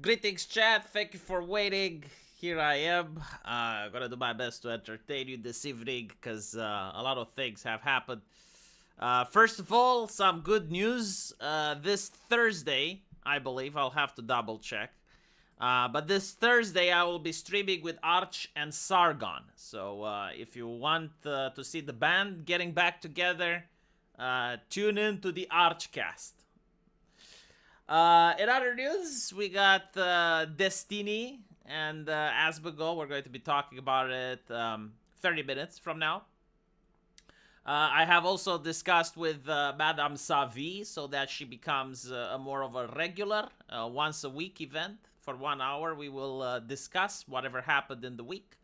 Greetings, chat. Thank you for waiting. Here I am. Gonna do my best to entertain you this evening because a lot of things have happened. First of all, some good news. This Thursday, I believe, I'll have to double check. But this Thursday, I will be streaming with Arch and Sargon. So if you want to see the band getting back together, tune in to the Archcast. In other news, we got Destiny and Asmongold. We're going to be talking about it 30 minutes from now. I have also discussed with Madame Savi so that she becomes a more of a regular, once a week event. For 1 hour, we will discuss whatever happened in the week.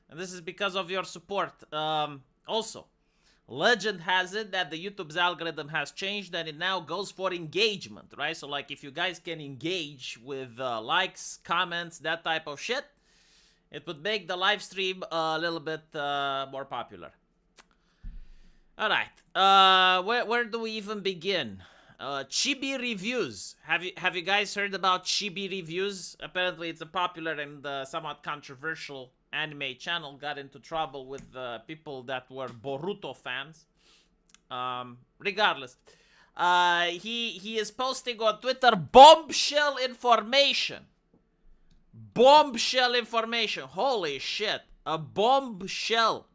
And this is because of your support. Also, legend has it that the YouTube's algorithm has changed and it now goes for engagement, right? So like if you guys can engage with likes, comments, that type of shit, it would make the live stream a little bit more popular. All right, where do we even begin? Chibi reviews. Have you guys heard about Chibi reviews? Apparently, it's a popular and somewhat controversial anime channel. Got into trouble with people that were Boruto fans. Regardless, he is posting on Twitter bombshell information. Bombshell information. Holy shit! A bombshell.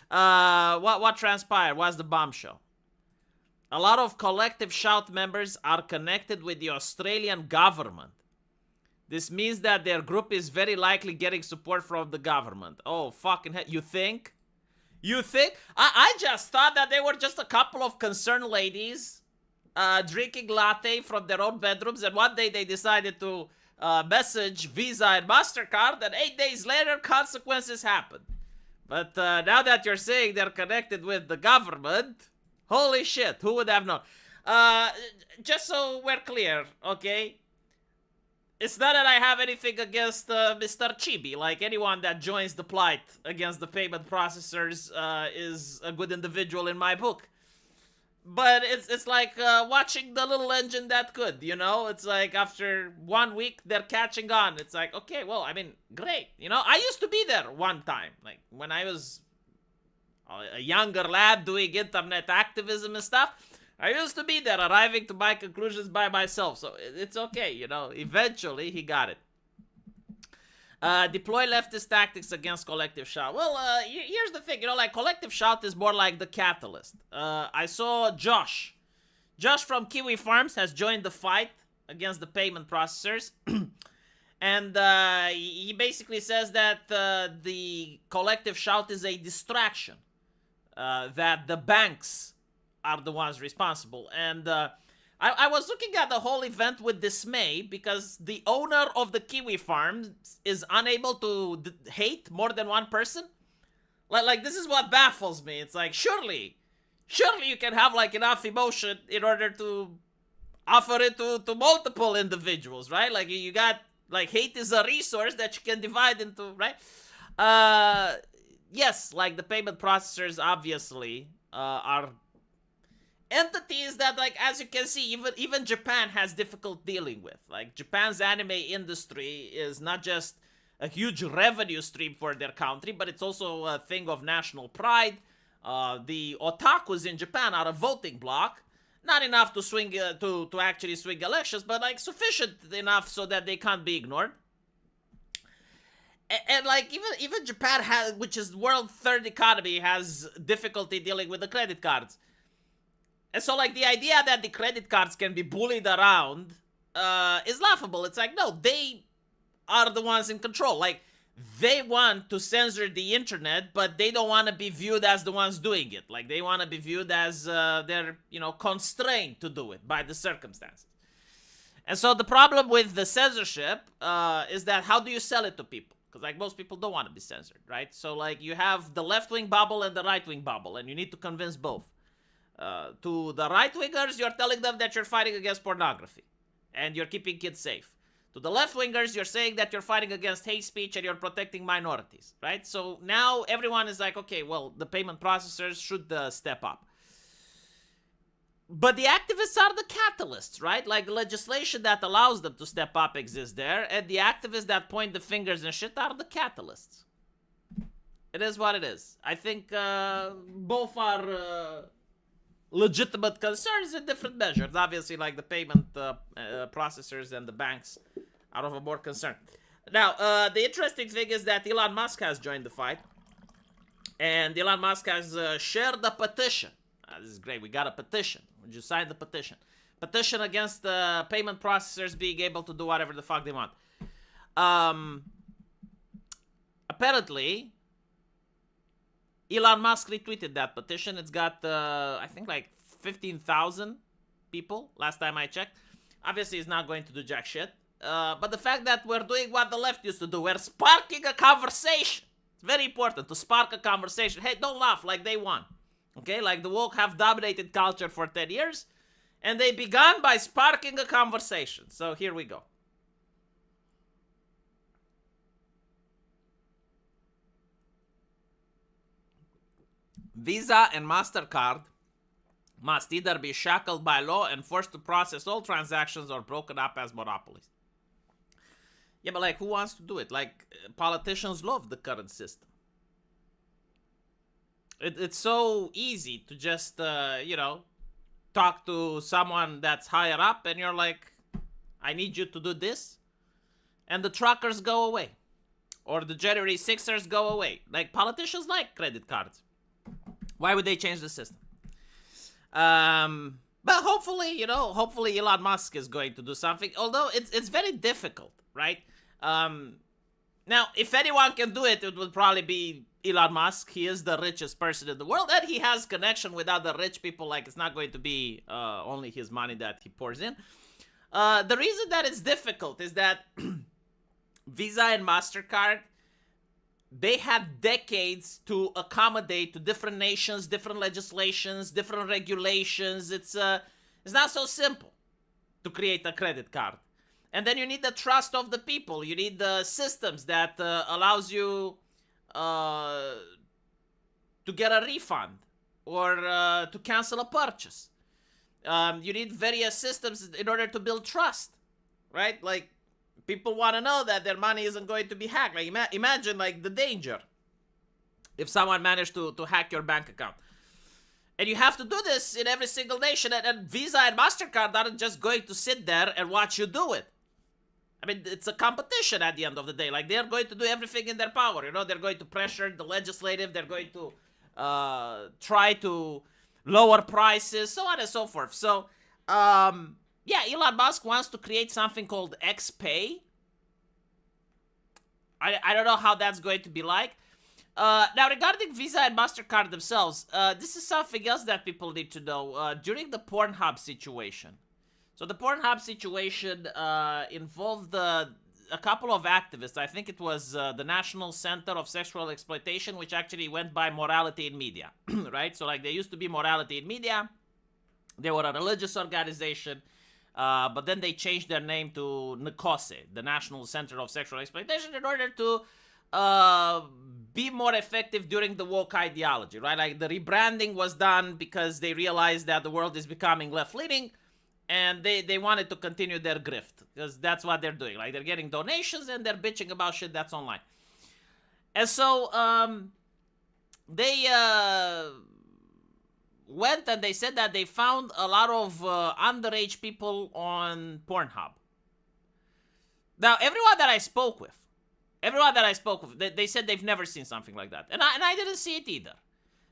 What transpired? What's the bombshell? A lot of Collective Shout members are connected with the Australian government. This means that their group is very likely getting support from the government. Oh, fucking hell. You think? You think? I just thought that they were just a couple of concerned ladies drinking latte from their own bedrooms, and one day they decided to message Visa and MasterCard, and 8 days later, consequences happened. But now that you're saying they're connected with the government, holy shit, who would have known? Just so we're clear, okay? It's not that I have anything against Mr. Chibi. Like, anyone that joins the plight against the payment processors is a good individual in my book. But it's like watching the little engine that could, you know? It's like after 1 week, they're catching on. It's like, okay, well, I mean, great. You know, I used to be there one time. Like, when I was a younger lad doing internet activism and stuff, I used to be there, arriving to my conclusions by myself. So it's okay, you know. Eventually, he got it. Deploy leftist tactics against Collective Shout. Well, here's the thing, you know, like, Collective Shout is more like the catalyst. I saw Josh. Josh from Kiwi Farms has joined the fight against the payment processors. And he basically says that the Collective Shout is a distraction. That the banks are the ones responsible. And I was looking at the whole event with dismay because the owner of the Kiwi Farm is unable to hate more than one person. Like, this is what baffles me. It's like, surely you can have, like, enough emotion in order to offer it to multiple individuals, right? Like, you got, like, hate is a resource that you can divide into, right? Yes, like, the payment processors obviously are entities that, like, as you can see, even Japan has difficult dealing with. Like, Japan's anime industry is not just a huge revenue stream for their country, but it's also a thing of national pride. The otakus in Japan are a voting bloc. Not enough to swing to actually swing elections, but, like, sufficient enough so that they can't be ignored. And like, even Japan has, which is the world's third economy, has difficulty dealing with the credit cards. And so, like, the idea that the credit cards can be bullied around is laughable. It's like, no, they are the ones in control. Like, they want to censor the internet, but they don't want to be viewed as the ones doing it. Like, they want to be viewed as they're, you know, constrained to do it by the circumstances. And so the problem with the censorship is that how do you sell it to people? Because, like, most people don't want to be censored, right? So, like, you have the left-wing bubble and the right-wing bubble, and you need to convince both. To the right-wingers, you're telling them that you're fighting against pornography, and you're keeping kids safe. To the left-wingers, you're saying that you're fighting against hate speech and you're protecting minorities, right? So now everyone is like, okay, well, the payment processors should step up. But the activists are the catalysts, right? Like legislation that allows them to step up exists there, and the activists that point the fingers and shit are the catalysts. It is what it is. I think both are legitimate concerns in different measures. Obviously, like the payment processors and the banks are of a more concern. Now, the interesting thing is that Elon Musk has joined the fight. And Elon Musk has shared a petition. This is great. We got a petition. Would you sign the petition? Petition against the payment processors being able to do whatever the fuck they want. Apparently, Elon Musk retweeted that petition. It's got, I think, like 15,000 people, last time I checked. Obviously, he's not going to do jack shit. But the fact that we're doing what the left used to do, we're sparking a conversation. It's very important to spark a conversation. Hey, don't laugh like they won. Okay, like the woke have dominated culture for 10 years. And they began by sparking a conversation. So here we go. Visa and MasterCard must either be shackled by law and forced to process all transactions or broken up as monopolies. Yeah, but like, who wants to do it? Like, politicians love the current system. It's so easy to just, you know, talk to someone that's higher up and you're like, I need you to do this. And the truckers go away. Or the January 6ers go away. Like, politicians like credit cards. Why would they change the system? But hopefully, you know, hopefully Elon Musk is going to do something. Although it's very difficult, right? Now, if anyone can do it, it would probably be Elon Musk. He is the richest person in the world, and he has connection with other rich people. Like, it's not going to be only his money that he pours in. The reason that it's difficult is that Visa and MasterCard, they had decades to accommodate to different nations, different legislations, different regulations. It's not so simple to create a credit card. And then you need the trust of the people. You need the systems that allows you to get a refund or to cancel a purchase. You need various systems in order to build trust, right? Like, people want to know that their money isn't going to be hacked. Like, imagine, like, the danger if someone managed to hack your bank account. And you have to do this in every single nation. And Visa and MasterCard aren't just going to sit there and watch you do it. I mean, it's a competition at the end of the day. Like, they're going to do everything in their power. You know, they're going to pressure the legislative. They're going to try to lower prices, so on and so forth. So, yeah, Elon Musk wants to create something called XPay. I don't know how that's going to be like. Now, regarding Visa and MasterCard themselves, this is something else that people need to know. During the Pornhub situation. So the Pornhub situation involved a couple of activists. I think it was the National Center of Sexual Exploitation, which actually went by Morality in Media, right? So, like, they used to be Morality in Media. They were a religious organization. But then they changed their name to NCOSE, the National Center of Sexual Exploitation, in order to be more effective during the woke ideology, right? Like, the rebranding was done because they realized that the world is becoming left-leaning, and they wanted to continue their grift, because that's what they're doing. Like, they're getting donations, and they're bitching about shit that's online. And so, they went and they said that they found a lot of underage people on Pornhub. Now, everyone that I spoke with, they said they've never seen something like that. And I didn't see it either.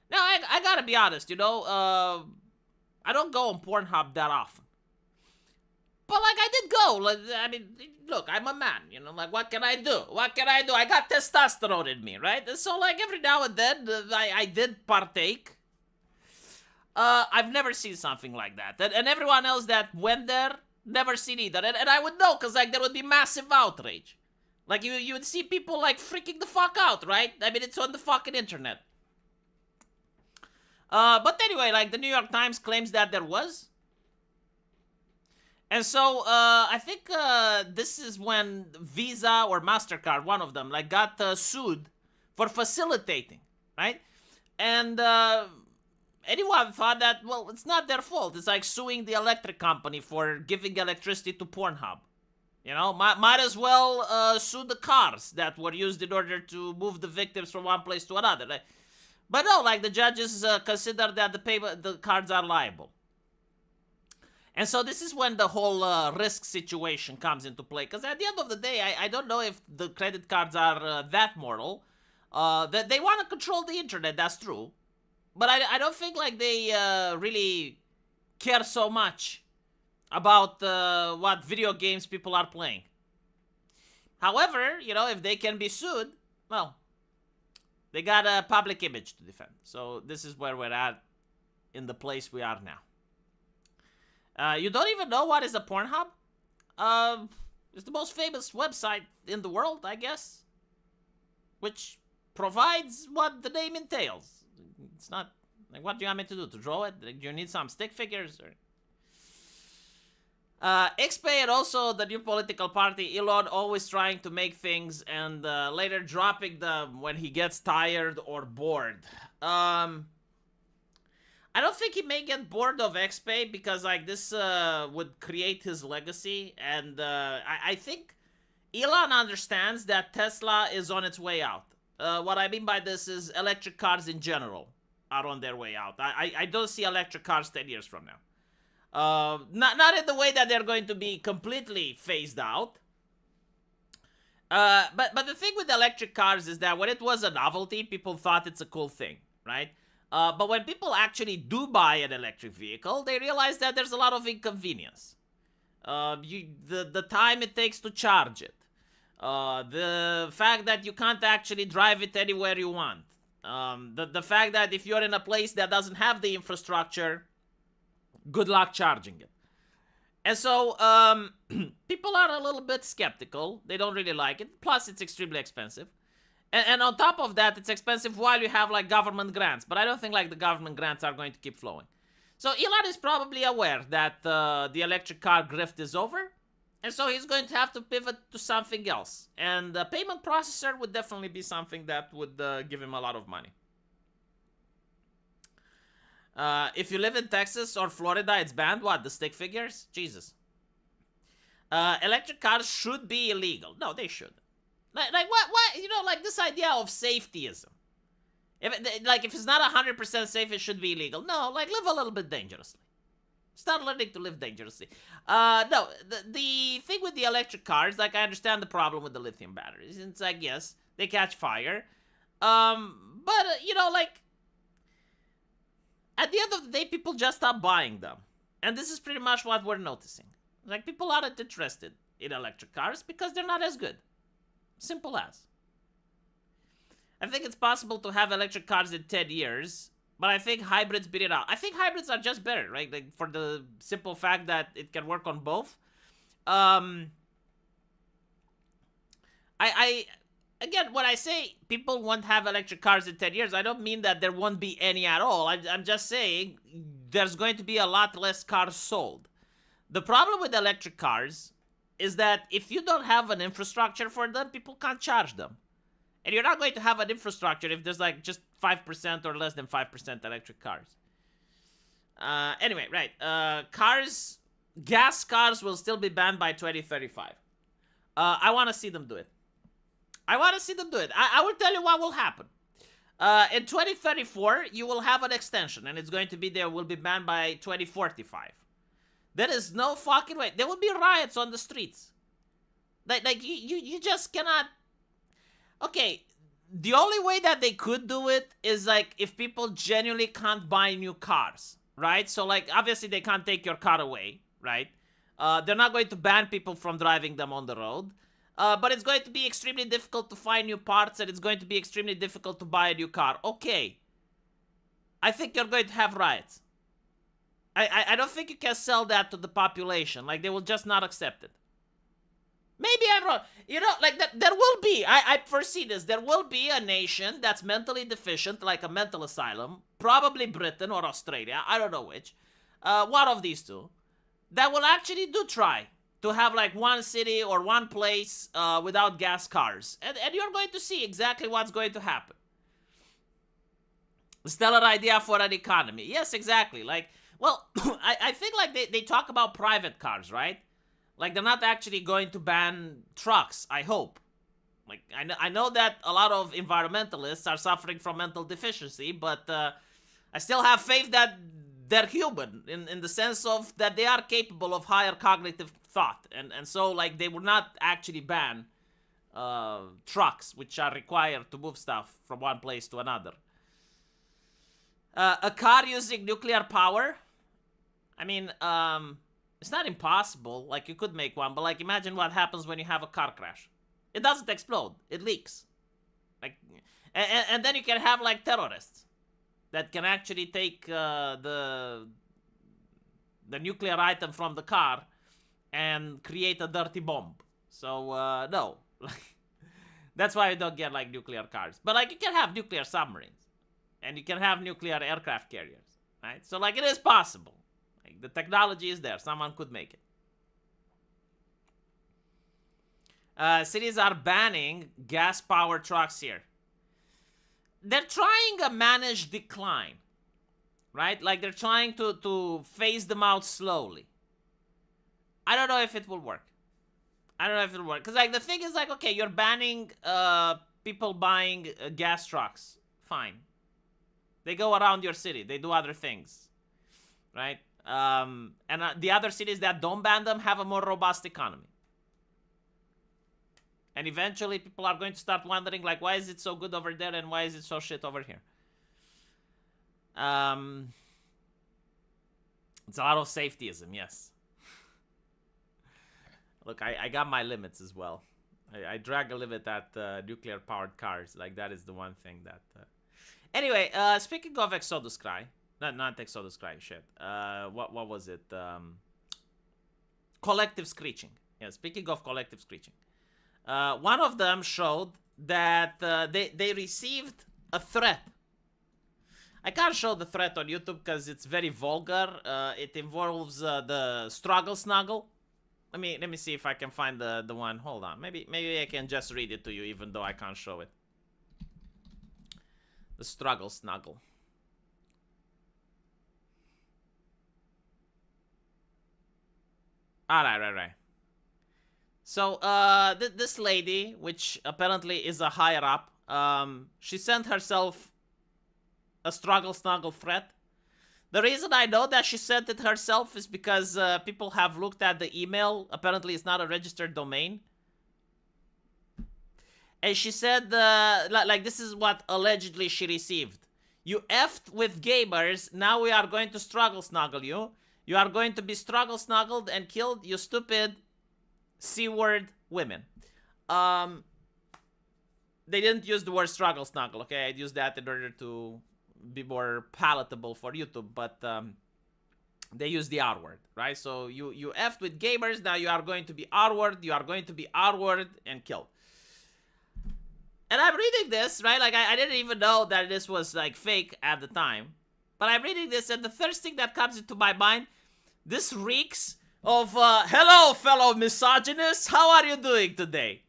Now, I gotta be honest, you know, I don't go on Pornhub that often. But, like, I did go. Like, I mean, look, I'm a man, you know, like, what can I do? I got testosterone in me, right? And so, like, every now and then, I did partake. I've never seen something like that. And everyone else that went there, never seen either. And I would know, because, like, there would be massive outrage. Like, you would see people, like, freaking the fuck out, right? I mean, it's on the fucking internet. But anyway, like, the New York Times claims that there was. And so, I think this is when Visa or MasterCard, one of them, like, got sued for facilitating, right? And anyone thought that, well, it's not their fault. It's like suing the electric company for giving electricity to Pornhub. You know, might as well sue the cars that were used in order to move the victims from one place to another. But no, like the judges consider that the cards are liable. And so this is when the whole risk situation comes into play. Because at the end of the day, I don't know if the credit cards are that moral. That they want to control the internet, that's true. But I don't think like they really care so much about what video games people are playing. However, you know, if they can be sued, well, they got a public image to defend. So this is where we're at in the place we are now. You don't even know what is a Pornhub? It's the most famous website in the world, I guess. Which provides what the name entails. It's not... Like, what do you want me to do? To draw it? Do you need some stick figures? Or... XP and also the new political party, Elon, always trying to make things and later dropping them when he gets tired or bored. I don't think he may get bored of XP because like this would create his legacy, and I think Elon understands that Tesla is on its way out. What I mean by this is electric cars in general are on their way out. I don't see electric cars 10 years from now. Not in the way that they're going to be completely phased out. But the thing with electric cars is that when it was a novelty, people thought it's a cool thing, right? But when people actually do buy an electric vehicle, they realize that there's a lot of inconvenience. The time it takes to charge it. The fact that you can't actually drive it anywhere you want. The fact that if you're in a place that doesn't have the infrastructure, good luck charging it. And so, people are a little bit skeptical. They don't really like it. Plus, it's extremely expensive. And on top of that, it's expensive while you have, like, government grants. But I don't think, like, the government grants are going to keep flowing. So Elon is probably aware that the electric car grift is over. And so he's going to have to pivot to something else. And the payment processor would definitely be something that would give him a lot of money. If you live in Texas or Florida, it's banned. What, the stick figures? Jesus. Electric cars should be illegal. No, they shouldn't. Like what, you know, like this idea of safetyism. If it's not 100% safe, it should be illegal. No, like, live a little bit dangerously. Start learning to live dangerously. No, the thing with the electric cars, like, I understand the problem with the lithium batteries. It's like, yes, they catch fire. But, you know, like, at the end of the day, people just stop buying them. And this is pretty much what we're noticing. Like, people aren't interested in electric cars because they're not as good. Simple as. I think it's possible to have electric cars in 10 years, but I think hybrids beat it out. I think hybrids are just better, right? Like, for the simple fact that it can work on both. Again, when I say people won't have electric cars in 10 years, I don't mean that there won't be any at all. I'm just saying there's going to be a lot less cars sold. The problem with electric cars is that if you don't have an infrastructure for them, people can't charge them. And you're not going to have an infrastructure if there's like just 5% or less than 5% electric cars. Anyway, right. Gas cars will still be banned by 2035. I want to see them do it. I will tell you what will happen. In 2034, you will have an extension, and it's going to be there, will be banned by 2045. There is no fucking way. There will be riots on the streets. Like you just cannot... Okay, the only way that they could do it is, like, if people genuinely can't buy new cars, right? So, like, obviously they can't take your car away, right? They're not going to ban people from driving them on the road. But it's going to be extremely difficult to find new parts, and it's going to be extremely difficult to buy a new car. Okay. I think you're going to have riots. I don't think you can sell that to the population. Like, they will just not accept it. Maybe I'm wrong. You know, like, there will be, I foresee this, there will be a nation that's mentally deficient, like a mental asylum, probably Britain or Australia, I don't know which, one of these two, that will actually do try to have, like, one city or one place without gas cars. And you're going to see exactly what's going to happen. Stellar idea for an economy. Yes, exactly. Like, well, I think like they talk about private cars, right? Like they're not actually going to ban trucks, I hope. Like I know that a lot of environmentalists are suffering from mental deficiency, but I still have faith that they're human in the sense of that they are capable of higher cognitive thought. And so like they would not actually ban trucks which are required to move stuff from one place to another. A car using nuclear power? I mean, it's not impossible. Like, you could make one, but, like, imagine what happens when you have a car crash. It doesn't explode. It leaks. Like, and then you can have, like, terrorists that can actually take the nuclear item from the car and create a dirty bomb. So, no. That's why you don't get, like, nuclear cars. But, like, you can have nuclear submarines. And you can have nuclear aircraft carriers, right? So, like, it is possible. Like, the technology is there. Someone could make it. Cities are banning gas-powered trucks here. They're trying a managed decline, right? Like, they're trying to phase them out slowly. I don't know if it will work. Because, like, the thing is, like, okay, you're banning people buying gas trucks. Fine. They go around your city. They do other things, right? And the other cities that don't ban them have a more robust economy. And eventually people are going to start wondering, like, why is it so good over there and why is it so shit over here? It's a lot of safetyism, yes. Look, I got my limits as well. I drag a limit at nuclear-powered cars. Like, that is the one thing that... Anyway, speaking of Exodus Cry, not Exodus Cry, shit. What was it? Collective screeching. Yeah, speaking of collective screeching. One of them showed that they received a threat. I can't show the threat on YouTube because it's very vulgar. It involves the struggle snuggle. Let me see if I can find the one. Hold on. Maybe I can just read it to you even though I can't show it. The struggle snuggle. Right. So, this lady, which apparently is a higher up, she sent herself a struggle snuggle threat. The reason I know that she sent it herself is because people have looked at the email. Apparently, it's not a registered domain. And she said, like, this is what allegedly she received. You effed with gamers, now we are going to struggle snuggle you. You are going to be struggle snuggled and killed, you stupid C-word women. They didn't use the word struggle snuggle, okay? I'd use that in order to be more palatable for YouTube, but they use the R-word, right? So you effed with gamers, now you are going to be R-word, you are going to be R-word and killed. And I'm reading this, right? Like, I didn't even know that this was, like, fake at the time. But I'm reading this, and the first thing that comes into my mind, this reeks of, hello, fellow misogynists, how are you doing today?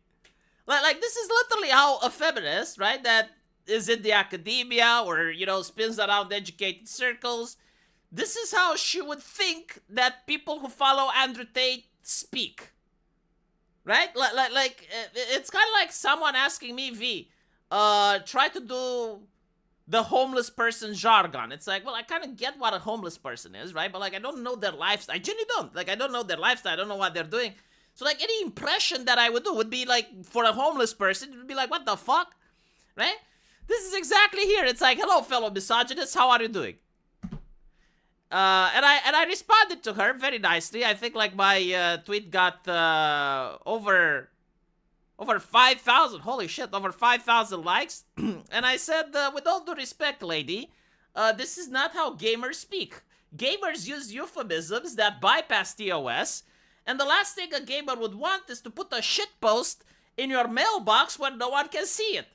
Like, this is literally how a feminist, right, that is in the academia or, you know, spins around educated circles, this is how she would think that people who follow Andrew Tate speak. Right? Like, it's kind of like someone asking me, V, try to do the homeless person jargon. It's like, well, I kind of get what a homeless person is, right? But, like, I don't know their lifestyle. I genuinely don't. Like, I don't know their lifestyle. I don't know what they're doing. So, like, any impression that I would do would be, like, for a homeless person, it would be like, what the fuck? Right? This is exactly here. It's like, hello, fellow misogynists. How are you doing? And I responded to her very nicely. I think like my tweet got over 5,000. Holy shit, over 5,000 likes. And I said, with all due respect, lady, this is not how gamers speak. Gamers use euphemisms that bypass TOS, and the last thing a gamer would want is to put a shitpost in your mailbox where no one can see it.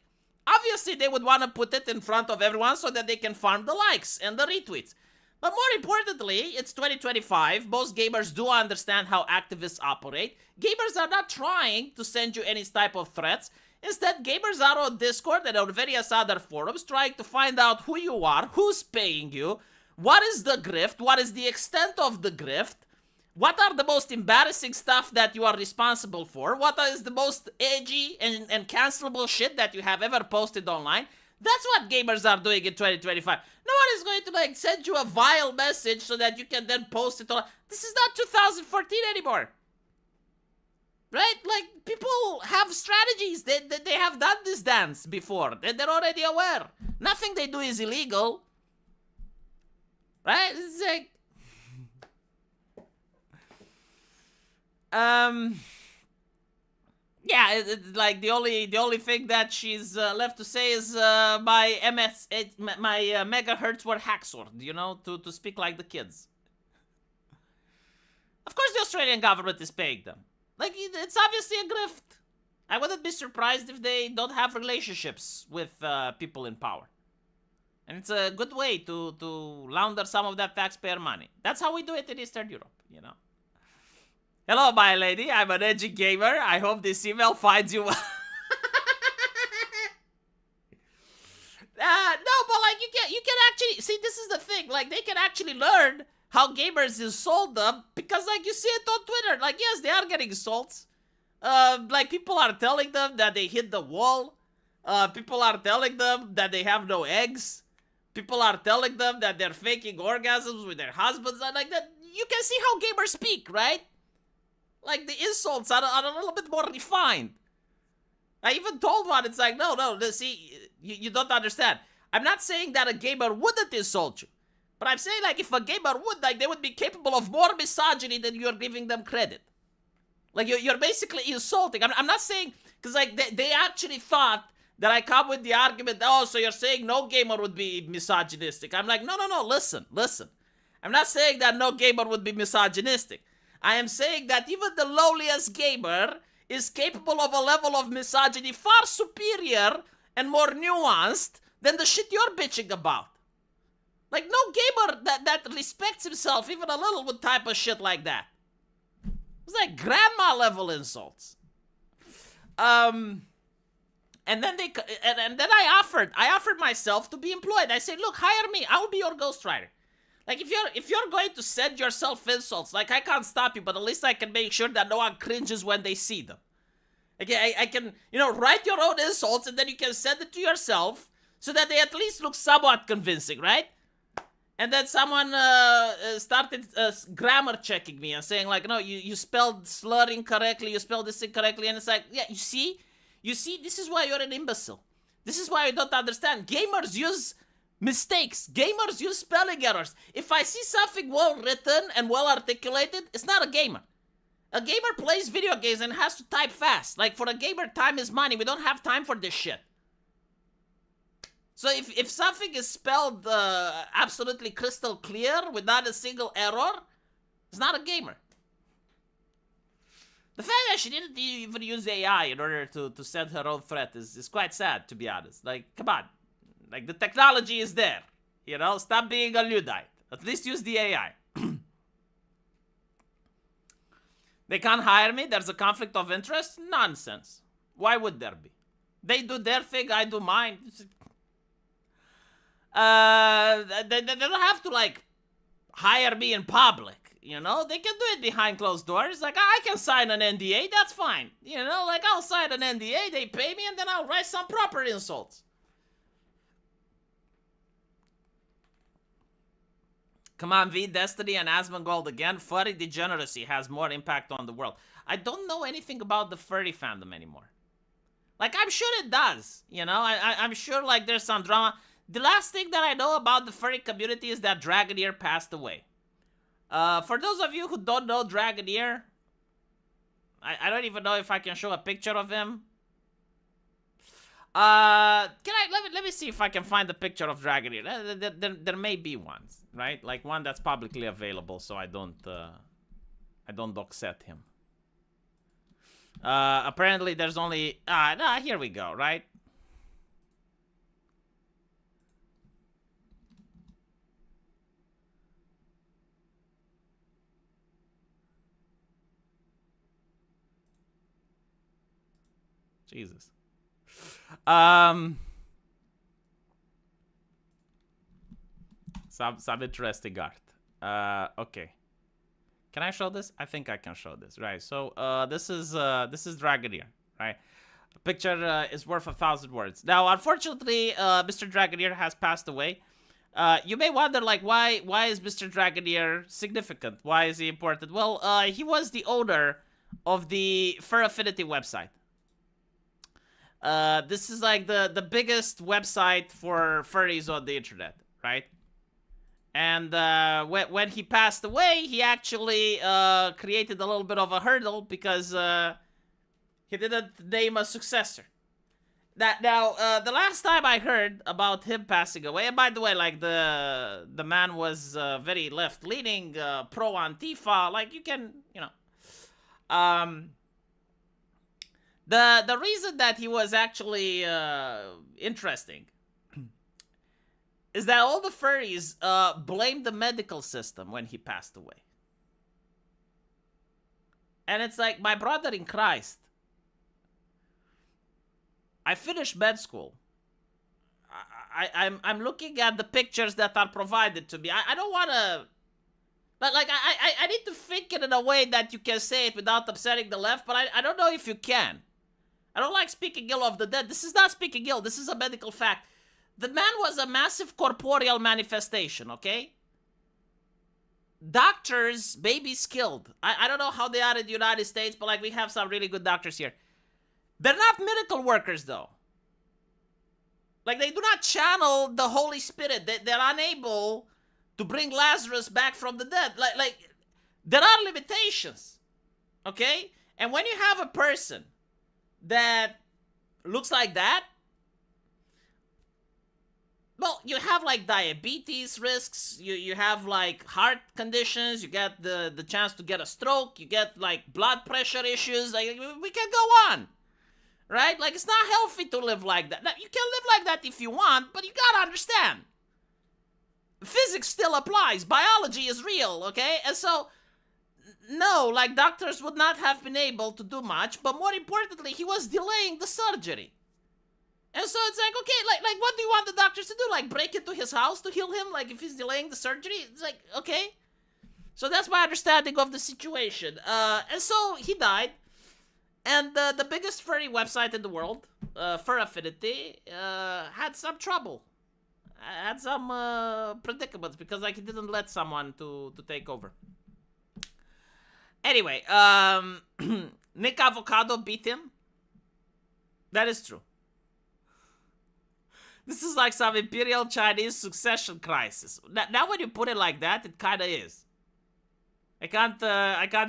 Obviously, they would want to put it in front of everyone so that they can farm the likes and the retweets. But more importantly, it's 2025. Most gamers do understand how activists operate. Gamers are not trying to send you any type of threats. Instead, gamers are on Discord and on various other forums trying to find out who you are, who's paying you, what is the grift, what is the extent of the grift, what are the most embarrassing stuff that you are responsible for, what is the most edgy and cancelable shit that you have ever posted online. That's what gamers are doing in 2025. No one is going to like send you a vile message so that you can then post it on. This is not 2014 anymore. Right? Like, people have strategies. They have done this dance before. They're already aware. Nothing they do is illegal. Right? It's like... Yeah, it's like the only thing that she's left to say is my megahertz were hacksorted, you know, to speak like the kids. Of course the Australian government is paying them. Like, it's obviously a grift. I wouldn't be surprised if they don't have relationships with people in power. And it's a good way to launder some of that taxpayer money. That's how we do it in Eastern Europe, you know. Hello, my lady. I'm an edgy gamer. I hope this email finds you well. No, but like, you can actually... See, this is the thing. Like, they can actually learn how gamers insult them, because like you see it on Twitter. Like, yes, they are getting insults. Like, people are telling them that they hit the wall. People are telling them that they have no eggs. People are telling them that they're faking orgasms with their husbands. And like that, you can see how gamers speak, right? Like, the insults are a little bit more refined. I even told one, it's like, no, see, you don't understand. I'm not saying that a gamer wouldn't insult you. But I'm saying, like, if a gamer would, like, they would be capable of more misogyny than you're giving them credit. Like, you're basically insulting. I'm not saying, because, like, they actually thought that I come with the argument, oh, so you're saying no gamer would be misogynistic. I'm like, no, listen. I'm not saying that no gamer would be misogynistic. I am saying that even the lowliest gamer is capable of a level of misogyny far superior and more nuanced than the shit you're bitching about. Like, no gamer that respects himself even a little would type of shit like that. It's like grandma level insults. And then I offered myself to be employed. I said, look, hire me. I will be your ghostwriter. Like, if you're going to send yourself insults, like, I can't stop you, but at least I can make sure that no one cringes when they see them. Okay, I can, you know, write your own insults, and then you can send it to yourself so that they at least look somewhat convincing, right? And then someone started grammar checking me and saying, like, no, you spelled slur incorrectly, you spelled this incorrectly, and it's like, yeah, you see, this is why you're an imbecile. This is why you don't understand. Gamers use mistakes. Gamers use spelling errors. If I see something well written and well articulated, it's not a gamer. A gamer plays video games and has to type fast. Like, for a gamer, time is money. We don't have time for this shit. So if something is spelled absolutely crystal clear without a single error, it's not a gamer. The fact that she didn't even use AI in order to send her own threat is quite sad, to be honest. Like, come on. Like, the technology is there. You know, stop being a Luddite. At least use the AI. They can't hire me? There's a conflict of interest? Nonsense. Why would there be? They do their thing, I do mine. They don't have to, like, hire me in public. You know, they can do it behind closed doors. Like, I can sign an NDA, that's fine. You know, like, I'll sign an NDA, they pay me, and then I'll write some proper insults. Come on, V, Destiny, and Asmongold again. Furry degeneracy has more impact on the world. I don't know anything about the furry fandom anymore. Like, I'm sure it does. You know, I'm sure, like, there's some drama. The last thing that I know about the furry community is that Dragoneer passed away. For those of you who don't know Dragoneer, I don't even know if I can show a picture of him. Let me see if I can find a picture of Dragoneer. There may be ones, right? Like one that's publicly available, so I don't doxet him. Apparently there's only here we go, right? Jesus. Some interesting art. Okay. Can I show this? I think I can show this. Right. So this is Dragoneer, right? A picture is worth 1,000 words. Now, unfortunately, Mr. Dragoneer has passed away. You may wonder, like, why is Mr. Dragoneer significant? Why is he important? Well, he was the owner of the Fur Affinity website. This is like the biggest website for furries on the internet, right? And when he passed away, he actually created a little bit of a hurdle because he didn't name a successor. Now, the last time I heard about him passing away, and by the way, like the man was very left-leaning, pro-Antifa, like you can, you know. The reason that he was actually interesting is that all the furries blamed the medical system when he passed away. And it's like, my brother in Christ, I finished med school. I'm looking at the pictures that are provided to me. I don't want to... Like, I need to think it in a way that you can say it without upsetting the left, but I don't know if you can. I don't like speaking ill of the dead. This is not speaking ill. This is a medical fact. The man was a massive corporeal manifestation, okay? Doctors may be skilled. I don't know how they are in the United States, but like we have some really good doctors here. They're not miracle workers, though. Like, they do not channel the Holy Spirit. They're unable to bring Lazarus back from the dead. Like, there are limitations, okay? And when you have a person that looks like that, well, you have, like, diabetes risks, you have, like, heart conditions, you get the chance to get a stroke, you get, like, blood pressure issues, like, we can go on, right? Like, it's not healthy to live like that. Now, you can live like that if you want, but you gotta understand. Physics still applies. Biology is real, okay? And so, no, like, doctors would not have been able to do much, but more importantly, he was delaying the surgery. And so it's like, okay, like what do you want the doctors to do? Like, break into his house to heal him? Like, if he's delaying the surgery? It's like, okay. So that's my understanding of the situation. And so he died. And the biggest furry website in the world, Fur Affinity, had some trouble. Had some predicaments because, like, he didn't let someone to take over. Anyway, Nick Avocado beat him. That is true. This is like some Imperial Chinese succession crisis. Now when you put it like that, it kind of is. I can't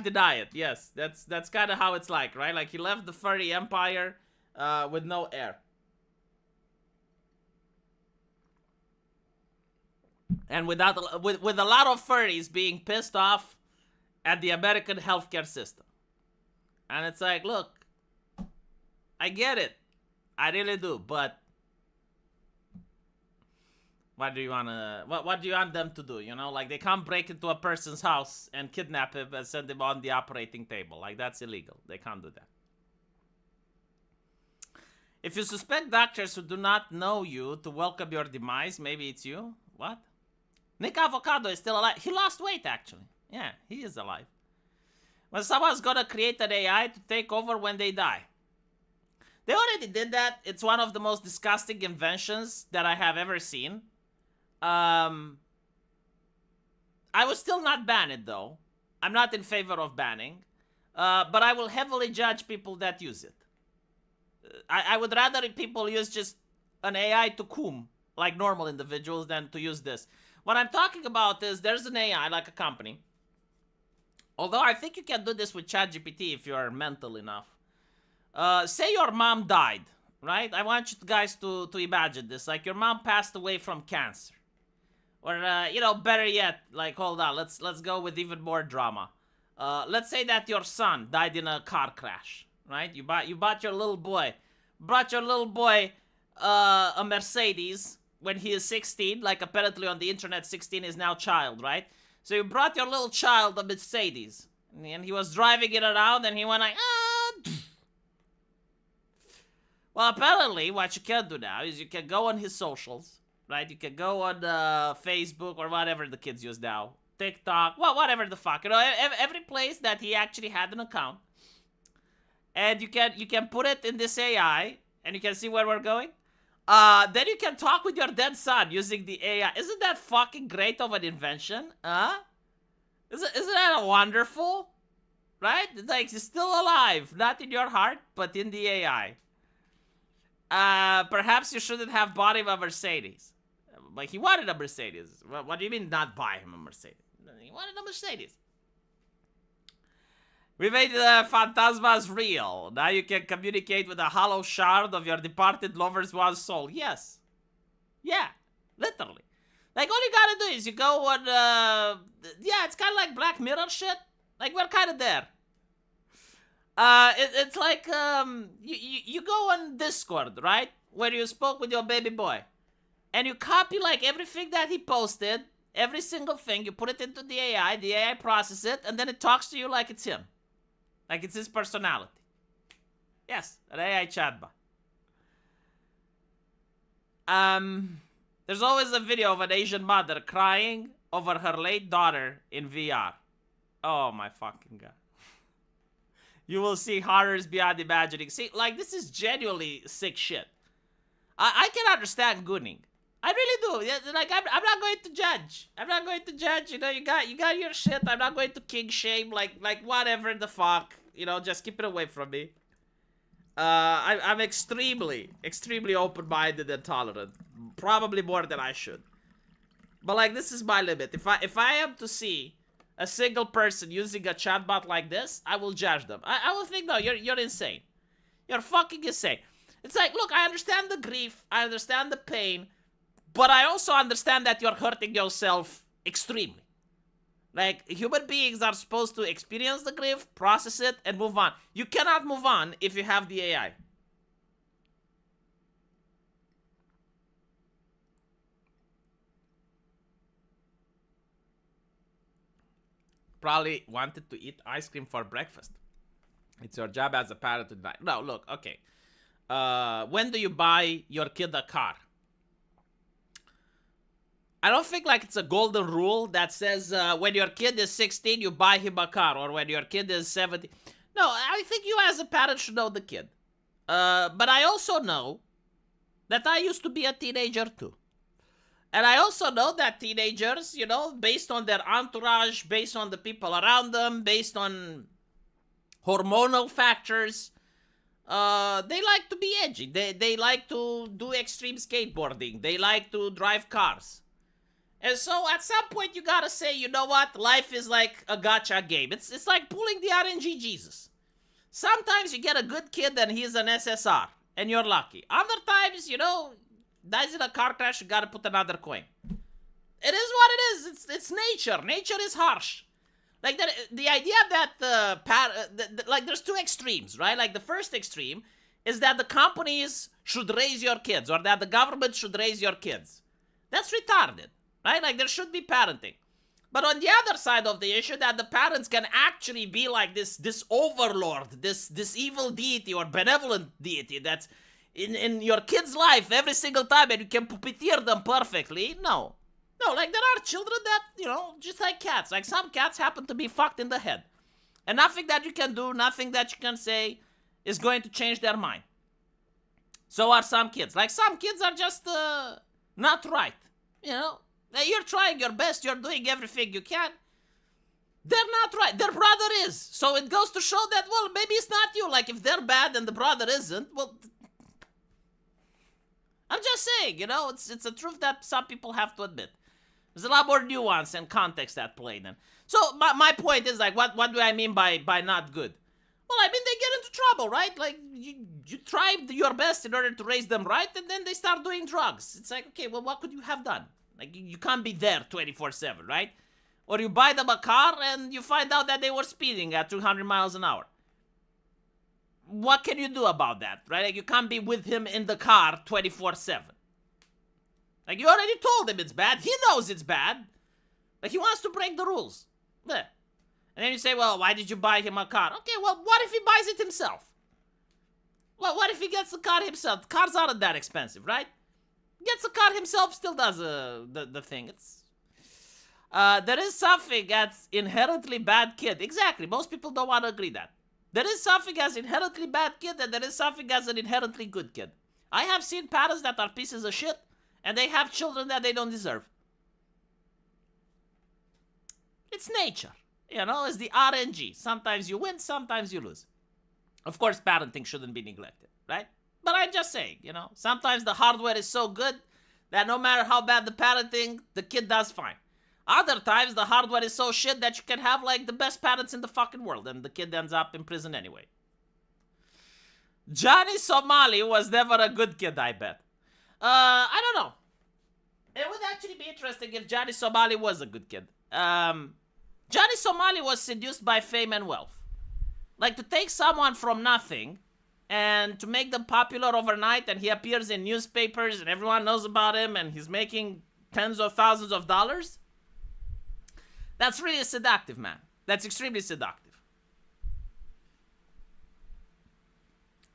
deny it. Yes, that's kind of how it's like, right? Like, he left the furry empire with no heir. And with a lot of furries being pissed off at the American healthcare system. And it's like, look, I get it. I really do, but what do you want them to do? You know, like, they can't break into a person's house and kidnap him and send him on the operating table. Like, that's illegal. They can't do that. If you suspect doctors who do not know you to welcome your demise, maybe it's you. What? Nick Avocado is still alive. He lost weight, actually. Yeah, he is alive. Well, someone's gonna create an AI to take over when they die. They already did that. It's one of the most disgusting inventions that I have ever seen. I would still not ban it, though. I'm not in favor of banning. But I will heavily judge people that use it. I would rather people use just an AI to cum, like normal individuals, than to use this. What I'm talking about is there's an AI, like a company. Although I think you can do this with ChatGPT if you're mental enough. Say your mom died, right? I want you guys to imagine this. Like, your mom passed away from cancer. Or, you know, better yet, like, hold on, let's go with even more drama. Let's say that your son died in a car crash, right? You bought your little boy, brought your little boy a Mercedes when he is 16, like apparently on the internet 16 is now child, right? So you brought your little child a Mercedes, and he was driving it around, and he went like, ah. Well, apparently, what you can do now is you can go on his socials, right? You can go on Facebook or whatever the kids use now, TikTok, well, whatever the fuck, every place that he actually had an account, and you can put it in this AI, and you can see where we're going. Then you can talk with your dead son using the AI. Isn't that fucking great of an invention? Isn't that wonderful? Right? It's like he's still alive, not in your heart, but in the AI. Perhaps you shouldn't have bought him a Mercedes. Like, he wanted a Mercedes. What do you mean not buy him a Mercedes? He wanted a Mercedes. We made Phantasmas real. Now you can communicate with a hollow shard of your departed lover's one soul. Yes. Yeah. Literally. Like, all you gotta do is you go on, yeah, it's kind of like Black Mirror shit. Like, we're kind of there. It's like, you go on Discord, right? Where you spoke with your baby boy. And you copy, like, everything that he posted. Every single thing. You put it into the AI processes it, and then it talks to you like it's him. Like it's his personality. Yes, an AI chatbot. There's always a video of an Asian mother crying over her late daughter in VR. Oh my fucking god. You will see horrors beyond imagining. See, like, this is genuinely sick shit. I can understand gooning. I really do. Yeah, like, I'm not going to judge. I'm not going to judge. You know, you got your shit. I'm not going to king shame. Like whatever the fuck. You know, just keep it away from me. I'm extremely open-minded and tolerant. Probably more than I should. But like, this is my limit. If I am to see a single person using a chatbot like this, I will judge them. I will think, no, you're insane. You're fucking insane. It's like, look, I understand the grief. I understand the pain. But I also understand that you're hurting yourself extremely. Like, human beings are supposed to experience the grief, process it, and move on. You cannot move on if you have the AI. Probably wanted to eat ice cream for breakfast. It's your job as a parent to deny. No, look, okay. When do you buy your kid a car? I don't think like it's a golden rule that says when your kid is 16, you buy him a car, or when your kid is 17. No, I think you as a parent should know the kid. But I also know that I used to be a teenager too. And I also know that teenagers, you know, based on their entourage, based on the people around them, based on hormonal factors, they like to be edgy. They like to do extreme skateboarding. They like to drive cars. And so at some point you gotta say, you know what? Life is like a gacha game. It's like pulling the RNG Jesus. Sometimes you get a good kid and he's an SSR. And you're lucky. Other times, you know, dies in a car crash, you gotta put another coin. It is what it is. It's nature. Nature is harsh. Like, the idea that like, there's two extremes, right? Like, the first extreme is that the companies should raise your kids, or that the government should raise your kids. That's retarded, right? Like, there should be parenting. But on the other side of the issue, that the parents can actually be like this overlord, this evil deity or benevolent deity that's in your kid's life every single time, and you can puppeteer them perfectly. No, like, there are children that, you know, just like cats. Like, some cats happen to be fucked in the head. And nothing that you can do, nothing that you can say is going to change their mind. So are some kids. Like, some kids are just not right. You know, you're trying your best, you're doing everything you can. They're not right. Their brother is. So it goes to show that, well, maybe it's not you. Like, if they're bad and the brother isn't, well, I'm just saying, you know, it's a truth that some people have to admit. There's a lot more nuance and context at play then. So my point is, like, what do I mean by not good? Well, I mean, they get into trouble, right? Like, you try your best in order to raise them right, and then they start doing drugs. It's like, okay, well, what could you have done? Like, you can't be there 24/7, right? Or you buy them a car and you find out that they were speeding at 200 miles an hour. What can you do about that, right? Like, you can't be with him in the car 24/7. Like, you already told him it's bad. He knows it's bad. Like, he wants to break the rules. Yeah. And then you say, well, why did you buy him a car? Okay, well, what if he buys it himself? Well, what if he gets the car himself? Cars aren't that expensive, right? Gets the car himself, still does the thing. There is something as inherently bad kid. Exactly. Most people don't want to agree that. There is something as inherently bad kid, and there is something as an inherently good kid. I have seen parents that are pieces of shit, and they have children that they don't deserve. It's nature. You know, it's the RNG. Sometimes you win, sometimes you lose. Of course, parenting shouldn't be neglected, right? But I'm just saying, you know, sometimes the hardware is so good that no matter how bad the parenting, the kid does fine. Other times, the hardware is so shit that you can have, like, the best parents in the fucking world, and the kid ends up in prison anyway. Johnny Somali was never a good kid, I bet. I don't know. It would actually be interesting if Johnny Somali was a good kid. Johnny Somali was seduced by fame and wealth. Like, to take someone from nothing and to make them popular overnight, and he appears in newspapers and everyone knows about him and he's making tens of thousands of dollars. That's really seductive, man. That's extremely seductive.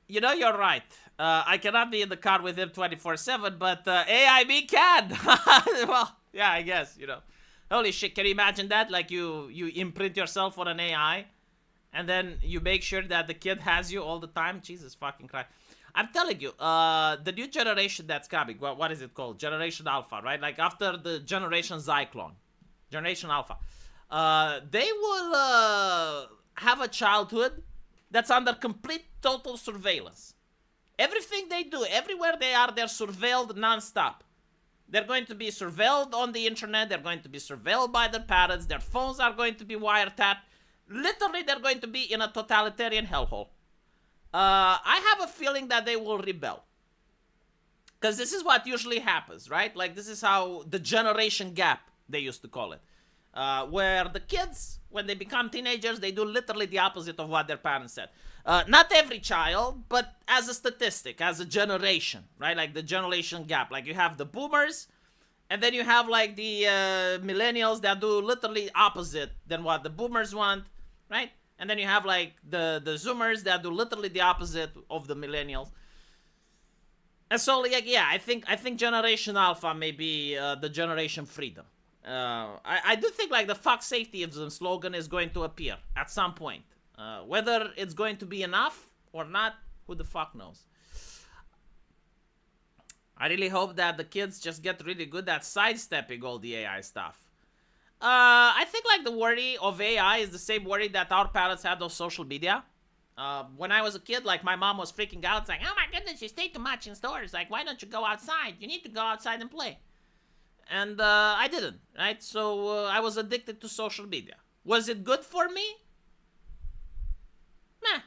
You know, you're right. I cannot be in the car with him 24/7, but AIB can. Well, yeah, I guess, you know. Holy shit, can you imagine that? Like, you imprint yourself on an AI, and then you make sure that the kid has you all the time? Jesus fucking Christ. I'm telling you, the new generation that's coming, what is it called? Generation Alpha, right? Like, after the Generation Zyklon. Generation Alpha. They will have a childhood that's under complete, total surveillance. Everything they do, everywhere they are, they're surveilled non-stop. They're going to be surveilled on the internet. They're going to be surveilled by their parents. Their phones are going to be wiretapped. Literally, they're going to be in a totalitarian hellhole. I have a feeling that they will rebel. Because this is what usually happens, right? Like, this is how the generation gap, they used to call it. Where the kids, when they become teenagers, they do literally the opposite of what their parents said. Not every child, but as a statistic, as a generation, right? Like the generation gap. Like you have the boomers, and then you have like the millennials that do literally opposite than what the boomers want, right? And then you have like the zoomers that do literally the opposite of the millennials. And so, like, yeah, I think Generation Alpha may be the Generation Freedom. I do think like the fuck safetyism slogan is going to appear at some point. Whether it's going to be enough or not, who the fuck knows. I really hope that the kids just get really good at sidestepping all the AI stuff. I think like the worry of AI is the same worry that our parents had of social media. When I was a kid, like my mom was freaking out. It's like, oh my goodness, you stay too much in stores. Like, why don't you go outside? You need to go outside and play. And I didn't, right? So I was addicted to social media. Was it good for me? Meh.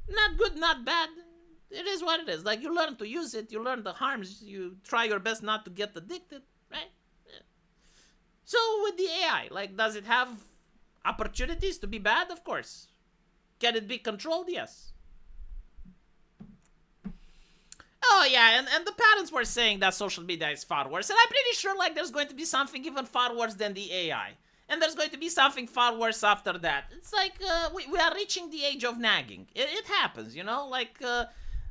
Not good, not bad. It is what it is. Like, you learn to use it. You learn the harms. You try your best not to get addicted, right? Yeah. So with the AI, like, does it have opportunities to be bad? Of course. Can it be controlled? Yes. Oh, yeah, and the parents were saying that social media is far worse. And I'm pretty sure, like, there's going to be something even far worse than the AI. And there's going to be something far worse after that. It's like, we are reaching the age of nagging. It happens, you know? Like,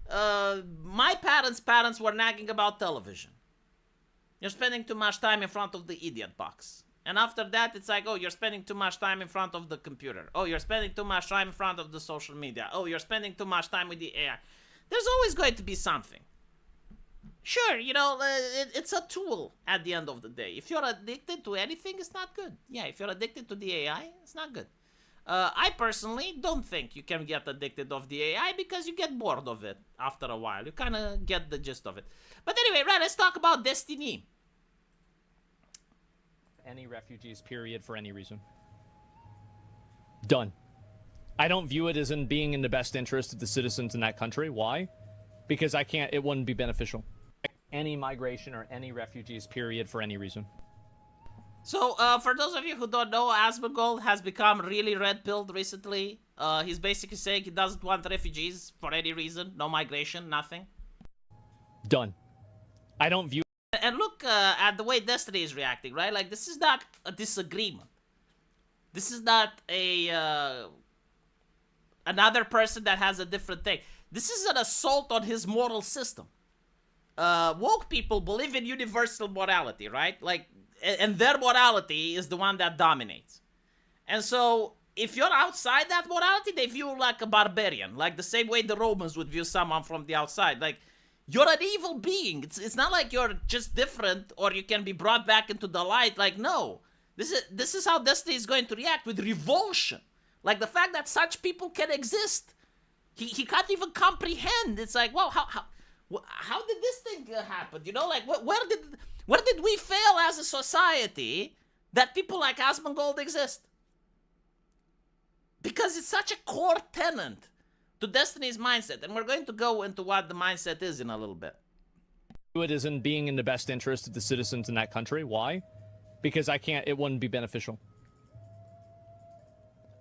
my parents were nagging about television. You're spending too much time in front of the idiot box. And after that, it's like, oh, you're spending too much time in front of the computer. Oh, you're spending too much time in front of the social media. Oh, you're spending too much time with the AI. There's always going to be something. Sure, you know, it's a tool at the end of the day. If you're addicted to anything, it's not good. Yeah, if you're addicted to the AI, it's not good. I personally don't think you can get addicted of the AI because you get bored of it after a while. You kind of get the gist of it. But anyway, right, let's talk about Destiny. Any refugees, period, for any reason. Done. I don't view it as in being in the best interest of the citizens in that country. Why? Because it wouldn't be beneficial. Any migration or any refugees, period, for any reason. So, for those of you who don't know, Asmongold has become really red-pilled recently. He's basically saying he doesn't want refugees for any reason. No migration, nothing. Done. I don't view... And look at the way Destiny is reacting, right? Like, this is not a disagreement. This is not a another person that has a different thing. This is an assault on his moral system. Woke people believe in universal morality, right? Like, and their morality is the one that dominates. And so, if you're outside that morality, they view you like a barbarian, like the same way the Romans would view someone from the outside. Like, you're an evil being. It's not like you're just different or you can be brought back into the light. Like, no. This is how Destiny is going to react, with revulsion. Like, the fact that such people can exist. He can't even comprehend. It's like, well, how did this thing happen? You know, like, where did we fail as a society that people like Asmongold exist? Because it's such a core tenet to Destiny's mindset, and we're going to go into what the mindset is in a little bit. It isn't being in the best interest of the citizens in that country. Why? Because it wouldn't be beneficial.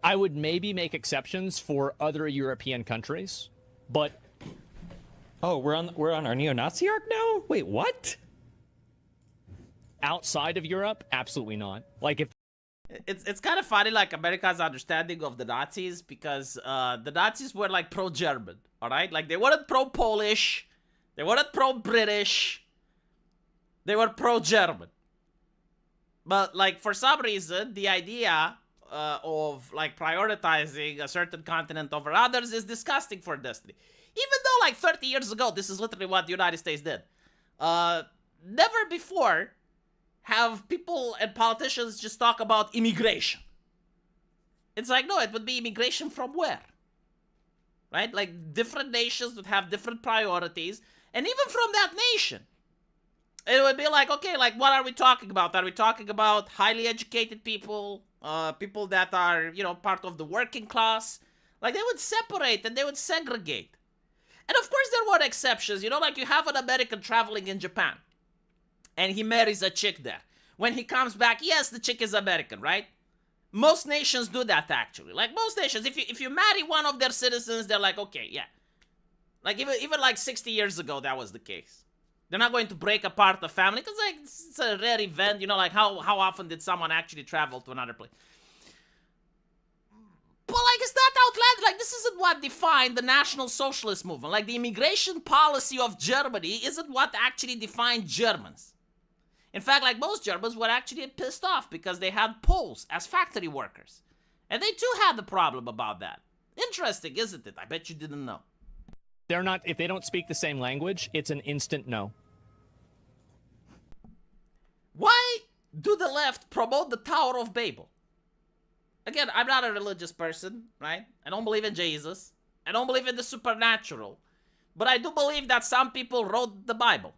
I would maybe make exceptions for other European countries, but... Oh, we're on our neo-Nazi arc now? Wait, what? Outside of Europe, absolutely not. Like, if... It's kind of funny, like, America's understanding of the Nazis, because the Nazis were, like, pro-German, alright? Like, they weren't pro-Polish, they weren't pro-British, they were pro-German. But, like, for some reason, the idea of, like, prioritizing a certain continent over others is disgusting for Destiny. Even though, like, 30 years ago, this is literally what the United States did. Never before have people and politicians just talk about immigration. It's like, no, it would be immigration from where? Right? Like, different nations would have different priorities. And even from that nation, it would be like, okay, like, what are we talking about? Are we talking about highly educated people? People that are, you know, part of the working class? Like, they would separate and they would segregate. And of course there were exceptions. You know, like, you have an American traveling in Japan, and he marries a chick there. When he comes back, yes, the chick is American, right? Most nations do that, actually. Like, most nations, if you marry one of their citizens, they're like, okay, yeah. Like, even like 60 years ago, that was the case. They're not going to break apart the family, because, like, it's a rare event, you know, like, how often did someone actually travel to another place? But, like, it's not outlandish. Like, this isn't what defined the National Socialist movement. Like, the immigration policy of Germany isn't what actually defined Germans. In fact, like, most Germans were actually pissed off because they had Poles as factory workers. And they too had the problem about that. Interesting, isn't it? I bet you didn't know. If they don't speak the same language, it's an instant no. Why do the left promote the Tower of Babel? Again, I'm not a religious person, right? I don't believe in Jesus. I don't believe in the supernatural. But I do believe that some people wrote the Bible.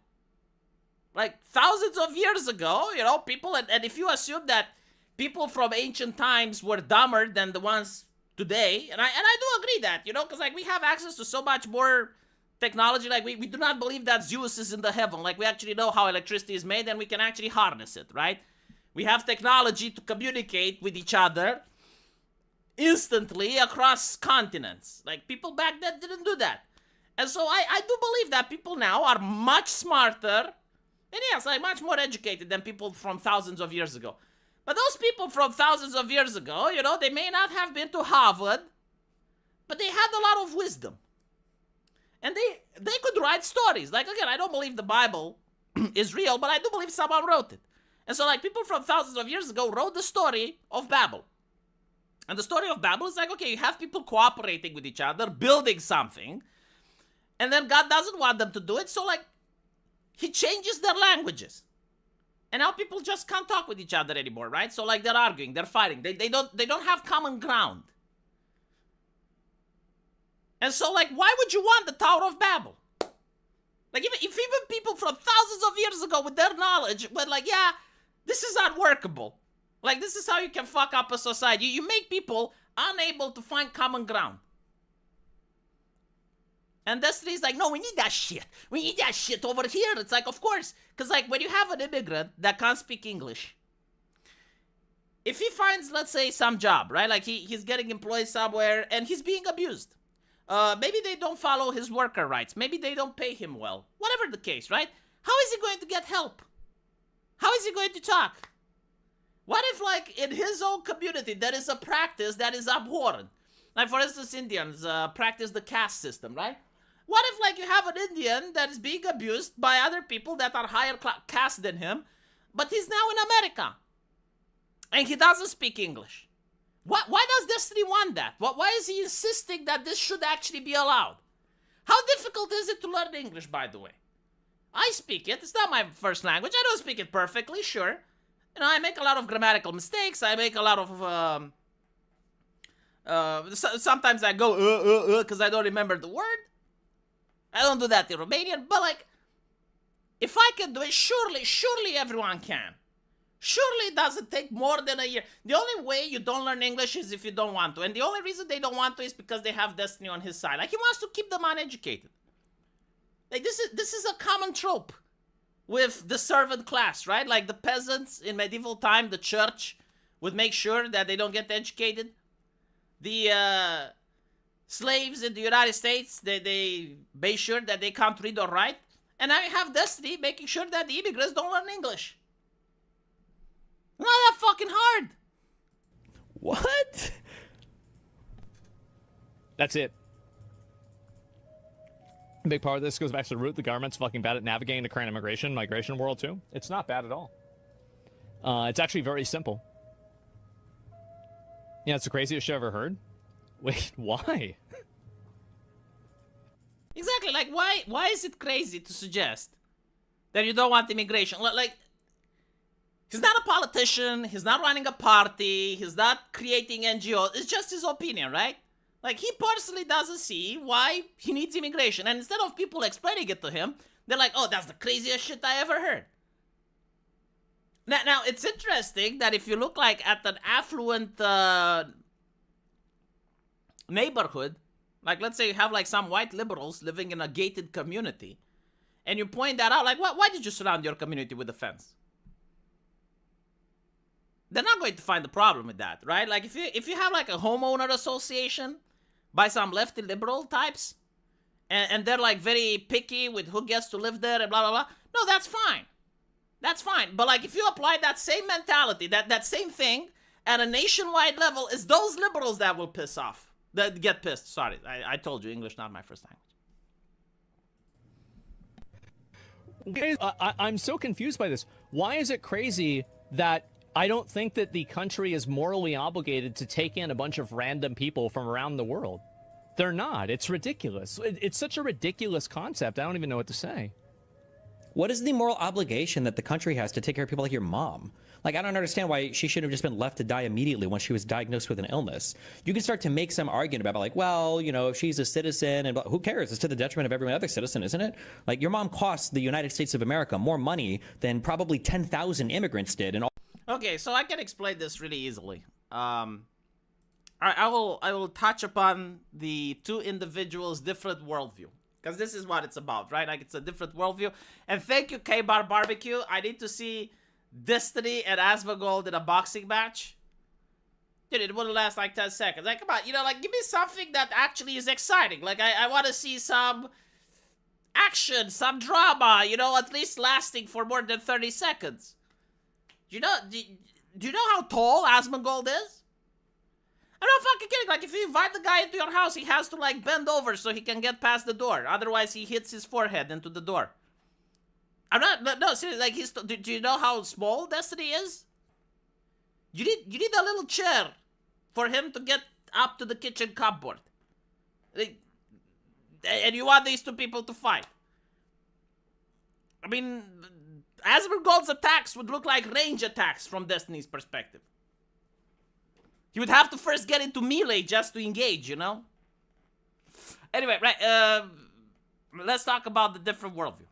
Like, thousands of years ago, you know, people, and if you assume that people from ancient times were dumber than the ones today, and I do agree that, you know, because, like, we have access to so much more technology. Like, we do not believe that Zeus is in the heaven. Like, we actually know how electricity is made, and we can actually harness it, right? We have technology to communicate with each other instantly across continents. Like, people back then didn't do that. And so I do believe that people now are much smarter, and yes, like, much more educated than people from thousands of years ago. But those people from thousands of years ago, you know, they may not have been to Harvard, but they had a lot of wisdom. And they could write stories. Like, again, I don't believe the Bible is real, but I do believe someone wrote it. And so, like, people from thousands of years ago wrote the story of Babel. And the story of Babel is like, okay, you have people cooperating with each other, building something, and then God doesn't want them to do it, so, like, he changes their languages. And now people just can't talk with each other anymore, right? So, like, they're arguing, they're fighting. They don't have common ground. And so, like, why would you want the Tower of Babel? Like, if even people from thousands of years ago with their knowledge were like, yeah, this is unworkable. Like, this is how you can fuck up a society. You make people unable to find common ground. And Destiny's like, no, we need that shit. We need that shit over here. It's like, of course. Because, like, when you have an immigrant that can't speak English, if he finds, let's say, some job, right? Like, he's getting employed somewhere and he's being abused. Maybe they don't follow his worker rights. Maybe they don't pay him well. Whatever the case, right? How is he going to get help? How is he going to talk? What if, like, in his own community, there is a practice that is abhorrent? Like, for instance, Indians practice the caste system, right? What if, like, you have an Indian that is being abused by other people that are higher caste than him, but he's now in America, and he doesn't speak English? Why does Destiny want that? Why is he insisting that this should actually be allowed? How difficult is it to learn English, by the way? I speak it. It's not my first language. I don't speak it perfectly, sure. You know, I make a lot of grammatical mistakes. I make a lot of, sometimes I go, because I don't remember the word. I don't do that in Romanian, but, like, if I can do it, surely everyone can. Surely it doesn't take more than a year. The only way you don't learn English is if you don't want to. And the only reason they don't want to is because they have Destiny on his side. Like, he wants to keep them uneducated. Like, this is a common trope with the servant class, right? Like, the peasants in medieval time, the church would make sure that they don't get educated. The slaves in the United States, they make sure that they can't read or write. And now you have Destiny making sure that the immigrants don't learn English. Not that fucking hard. What? That's it. A big part of this goes back to the root. The government's fucking bad at navigating the current migration world, too. It's not bad at all. It's actually very simple. Yeah, it's the craziest shit I've ever heard. Wait, why? Exactly, like, why is it crazy to suggest that you don't want immigration? Like, he's not a politician, he's not running a party, he's not creating NGOs, it's just his opinion, right? Like, he personally doesn't see why he needs immigration, and instead of people explaining it to him, they're like, oh, that's the craziest shit I ever heard. Now it's interesting that if you look, like, at an affluent neighborhood, like, let's say you have, like, some white liberals living in a gated community, and you point that out, like, why did you surround your community with a fence? They're not going to find a problem with that, right? Like, if you have, like, a homeowner association by some lefty liberal types, and they're, like, very picky with who gets to live there and blah, blah, blah, no, that's fine. That's fine. But, like, if you apply that same mentality, that same thing, at a nationwide level, it's those liberals that will piss off. That get pissed. Sorry, I told you, English not my first Guys, language. I'm so confused by this. Why is it crazy that I don't think that the country is morally obligated to take in a bunch of random people from around the world? They're not. It's ridiculous. It's such a ridiculous concept. I don't even know what to say. What is the moral obligation that the country has to take care of people like your mom? Like, I don't understand why she should have just been left to die immediately when she was diagnosed with an illness. You can start to make some argument about, like, well, you know, if she's a citizen, and who cares? It's to the detriment of every other citizen, isn't it? Like, your mom cost the United States of America more money than probably 10,000 immigrants did. And Okay, so I can explain this really easily. I will touch upon the two individuals' different worldview, because this is what it's about, right? Like, it's a different worldview. And thank you, K-Bar Barbecue. I need to see Destiny and Asmongold in a boxing match. Dude, it wouldn't last like 10 seconds. Like, come on, you know, like, give me something that actually is exciting. Like, I want to see some action, some drama, you know, at least lasting for more than 30 seconds. Do you know how tall Asmongold is? I'm not fucking kidding. Like, if you invite the guy into your house, he has to, like, bend over so he can get past the door. Otherwise, he hits his forehead into the door. I'm not, no, seriously, like, do you know how small Destiny is? You need a little chair for him to get up to the kitchen cupboard. Like, and you want these two people to fight. I mean, Asmongold's attacks would look like range attacks from Destiny's perspective. He would have to first get into melee just to engage, you know? Anyway, right, let's talk about the different worldview.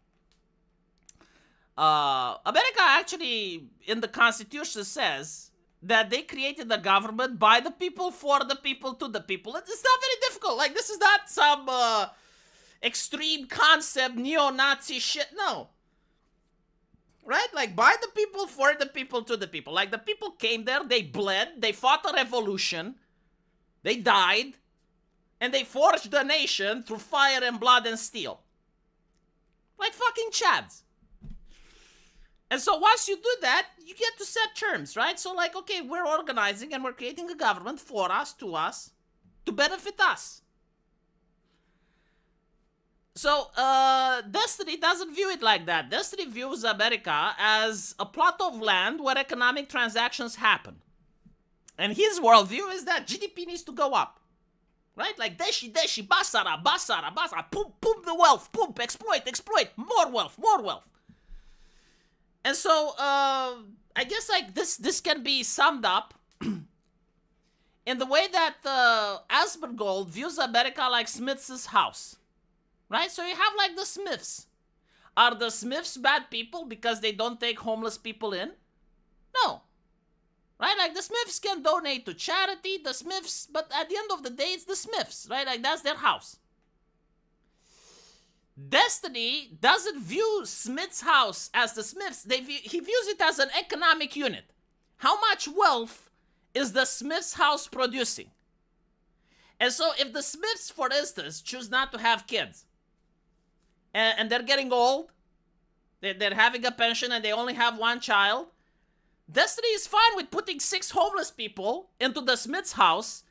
America actually, in the Constitution, says that they created the government by the people, for the people, to the people. It's not very difficult. Like, this is not some extreme concept, neo-Nazi shit. No. Right? Like, by the people, for the people, to the people. Like, the people came there, they bled, they fought a revolution, they died, and they forged a nation through fire and blood and steel. Like fucking Chads. And so once you do that, you get to set terms, right? So, like, okay, we're organizing and we're creating a government for us, to us. to benefit us. So, Destiny doesn't view it like that. Destiny views America as a plot of land where economic transactions happen. And his worldview is that GDP needs to go up. Right? Like, deshi, basara, pump the wealth, exploit, more wealth. And so, I guess, like, this can be summed up in the way that Asmongold views America like Smith's house. Right? So you have, like, the Smiths. Are the Smiths bad people because they don't take homeless people in? No. Right? Like, the Smiths can donate to charity, the Smiths, but at the end of the day, it's the Smiths, right? Like, that's their house. Destiny doesn't view Smith's house as the Smiths. He views it as an economic unit. How much wealth is the Smith's house producing? And so if the Smiths, for instance, choose not to have kids, and they're getting old, they're having a pension and they only have one child, Destiny is fine with putting 6 homeless people into the Smith's house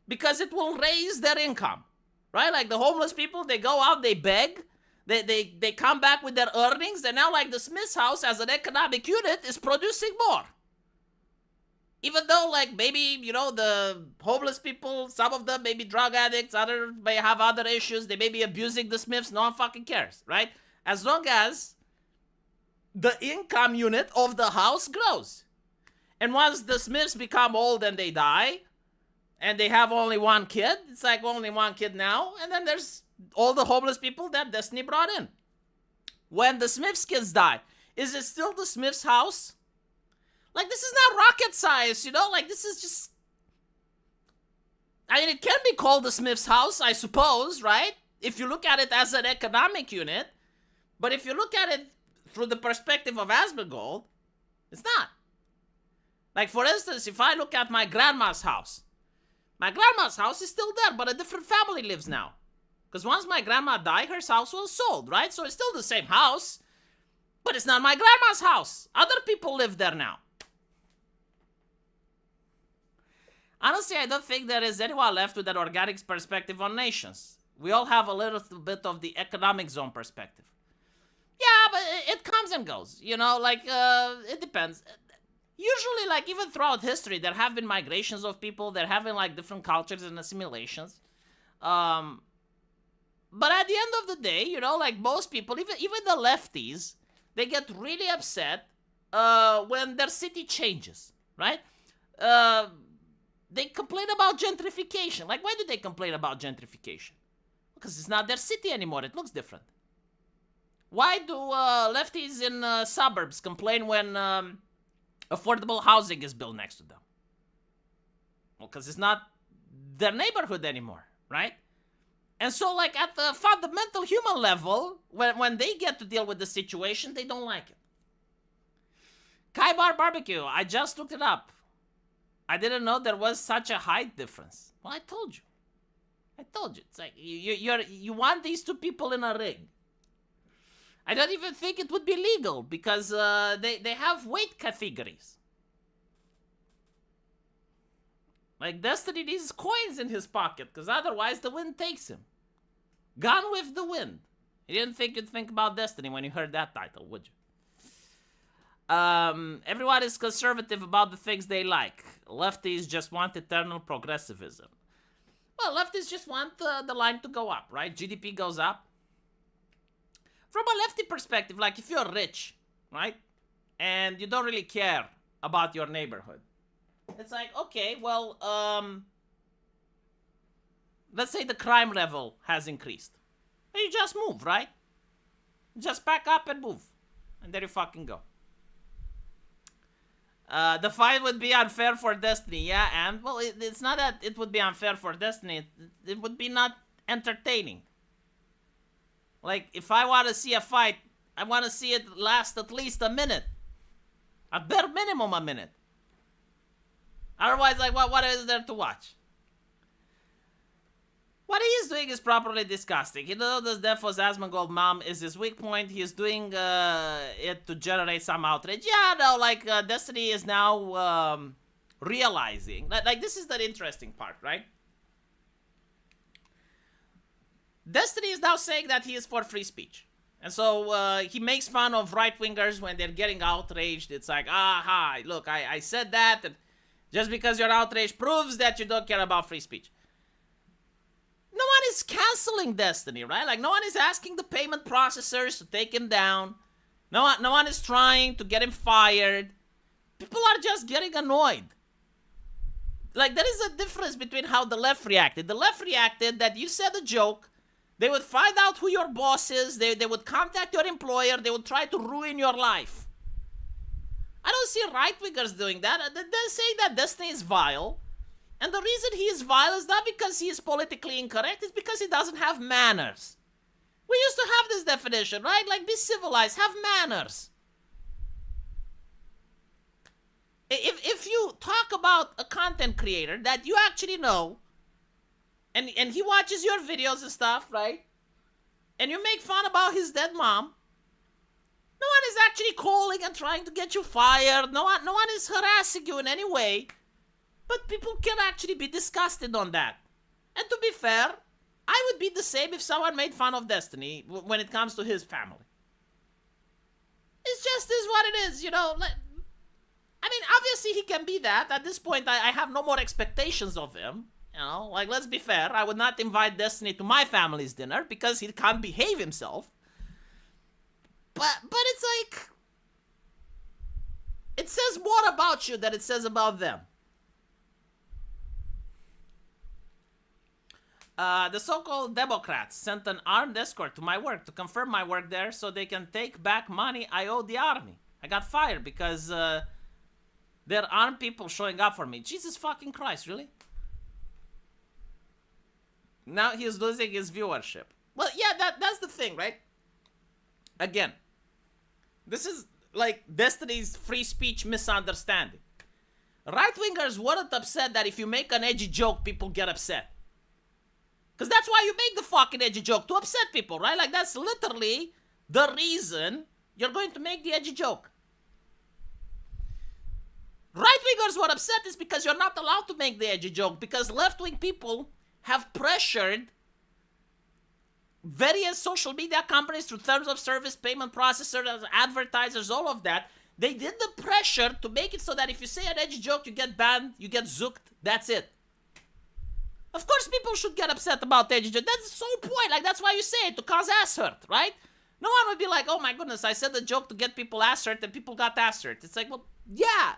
because it will raise their income, right? Like, the homeless people, they go out, they beg, they come back with their earnings, and now, like, the Smith's house as an economic unit is producing more. Even though, like, maybe, you know, the homeless people, some of them may be drug addicts, others may have other issues, they may be abusing the Smiths, no one fucking cares, right? As long as the income unit of the house grows. And once the Smiths become old and they die, and they have only one kid, it's like only one kid now, and then there's all the homeless people that Destiny brought in. When the Smiths kids die, is it still the Smiths house? Like, this is not rocket science, you know? Like, this is just... I mean, it can be called the Smiths house, I suppose, right? If you look at it as an economic unit. But if you look at it through the perspective of Asmongold, it's not. Like, for instance, if I look at my grandma's house is still there, but a different family lives now. Because once my grandma died, her house was sold, right? So it's still the same house, but it's not my grandma's house. Other people live there now. Honestly, I don't think there is anyone left with an organic perspective on nations. We all have a little bit of the economic zone perspective. Yeah, but it comes and goes. You know, like, it depends. Usually, like, even throughout history, there have been migrations of people. There have been, like, different cultures and assimilations. But at the end of the day, you know, like, most people, even the lefties, they get really upset when their city changes, right? They complain about gentrification. Like, why do they complain about gentrification? Because it's not their city anymore. It looks different. Why do lefties in suburbs complain when affordable housing is built next to them? Well, because it's not their neighborhood anymore, right? And so, like, at the fundamental human level, when they get to deal with the situation, they don't like it. Kai Bar Barbecue, I just looked it up. I didn't know there was such a height difference. Well, I told you. It's like, you want these two people in a ring. I don't even think it would be legal because they have weight categories. Like, Destiny needs coins in his pocket because otherwise the wind takes him. Gone with the Wind. You didn't think you'd think about Destiny when you heard that title, would you? Everyone is conservative about the things they like. Lefties just want eternal progressivism. Well, lefties just want the line to go up, right? GDP goes up. From a lefty perspective, like, if you're rich, right? And you don't really care about your neighborhood. It's like, okay, well, let's say the crime level has increased. Then you just move, right? Just pack up and move. And there you fucking go. The fight would be unfair for Destiny, yeah, and, well, it's not that it would be unfair for Destiny, it would be not entertaining. Like, if I want to see a fight, I want to see it last at least a minute. At bare minimum a minute. Otherwise, like, what is there to watch? What he is doing is properly disgusting. He knows the death of Asmongold mom is his weak point. He is doing it to generate some outrage. Yeah, no, like, Destiny is now realizing. Like, this is the interesting part, right? Destiny is now saying that he is for free speech. And so he makes fun of right-wingers when they're getting outraged. It's like, aha, look, I said that, and just because you're outraged proves that you don't care about free speech. No one is canceling Destiny, right? Like, no one is asking the payment processors to take him down. No one is trying to get him fired. People are just getting annoyed. Like, there is a difference between how the left reacted. The left reacted that you said a joke. They would find out who your boss is. They would contact your employer. They would try to ruin your life. I don't see right-wingers doing that. They're saying that Destiny is vile. And the reason he is vile is not because he is politically incorrect. It's because he doesn't have manners. We used to have this definition, right? Like, be civilized, have manners. If you talk about a content creator that you actually know, and he watches your videos and stuff, right? And you make fun about his dead mom, no one is actually calling and trying to get you fired. No one is harassing you in any way. But people can actually be disgusted on that. And to be fair, I would be the same if someone made fun of Destiny when it comes to his family. It's just is what it is, you know. Like, I mean, obviously he can be that. At this point, I have no more expectations of him. You know, like, let's be fair. I would not invite Destiny to my family's dinner because he can't behave himself. But it's like, it says more about you than it says about them. The so-called Democrats sent an armed escort to my work to confirm my work there so they can take back money I owe the army. I got fired because there are armed people showing up for me. Jesus fucking Christ, really? Now he's losing his viewership. Well, yeah, that's the thing, right? Again, this is like Destiny's free speech misunderstanding. Right-wingers weren't upset that if you make an edgy joke, people get upset. Because that's why you make the fucking edgy joke, to upset people, right? Like, that's literally the reason you're going to make the edgy joke. Right-wingers were upset is because you're not allowed to make the edgy joke, because left-wing people have pressured various social media companies through terms of service, payment processors, advertisers, all of that. They did the pressure to make it so that if you say an edgy joke, you get banned, you get zooked, that's it. Of course people should get upset about edgy joke. That's the whole point. Like, that's why you say it, to cause ass hurt, right? No one would be like, oh my goodness, I said the joke to get people ass hurt and people got ass hurt. It's like, well, yeah.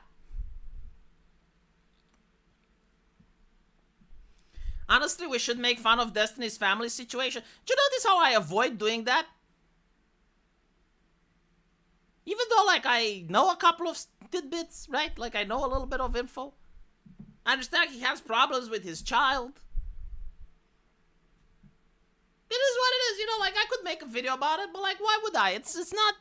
Honestly, we should make fun of Destiny's family situation. Do you notice how I avoid doing that? Even though, like, I know a couple of tidbits, right? Like, I know a little bit of info. I understand he has problems with his child. It is what it is, you know, like, I could make a video about it, but, like, why would I? It's not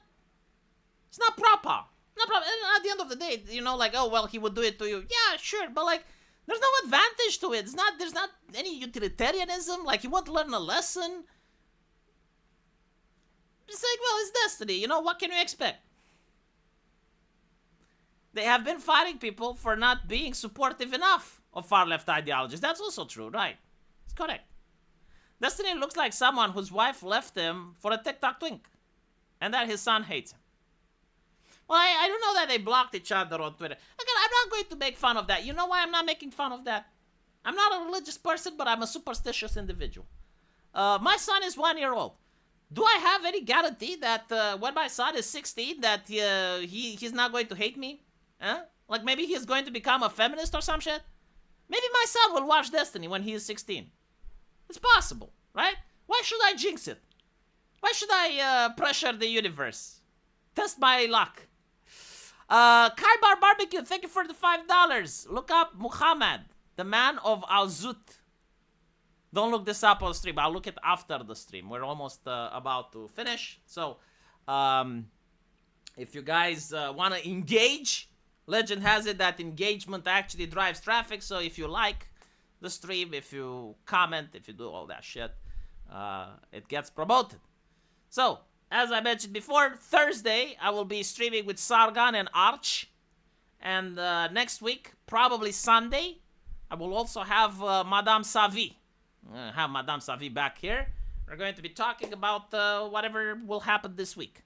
proper. Not proper. And at the end of the day, you know, like, oh, well, he would do it to you. Yeah, sure, but, like, there's no advantage to it. There's not any utilitarianism. Like, he won't learn a lesson. It's like, well, it's Destiny, you know, what can you expect? They have been fighting people for not being supportive enough of far-left ideologies. That's also true, right? It's correct. Destiny looks like someone whose wife left him for a TikTok twink, and that his son hates him. Well, I don't know that they blocked each other on Twitter. Again, I'm not going to make fun of that. You know why I'm not making fun of that? I'm not a religious person, but I'm a superstitious individual. My son is 1 year old. Do I have any guarantee that when my son is 16 that he's not going to hate me? Huh? Like, maybe he's going to become a feminist or some shit? Maybe my son will watch Destiny when he is 16. It's possible, right? Why should I jinx it? Why should I pressure the universe? Test my luck. Kaibar Barbecue, thank you for the $5. Look up Muhammad, the man of Al-Zut. Don't look this up on stream. I'll look it after the stream. We're almost about to finish. So, if you guys want to engage, legend has it that engagement actually drives traffic. So if you like the stream, if you comment, if you do all that shit, it gets promoted. So, as I mentioned before, Thursday, I will be streaming with Sargon and Arch. And next week, probably Sunday, I will also have Madame Savi. Have Madame Savi back here. We're going to be talking about whatever will happen this week.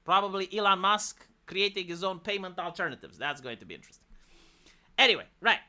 Probably Elon Musk creating his own payment alternatives. That's going to be interesting. Anyway, right.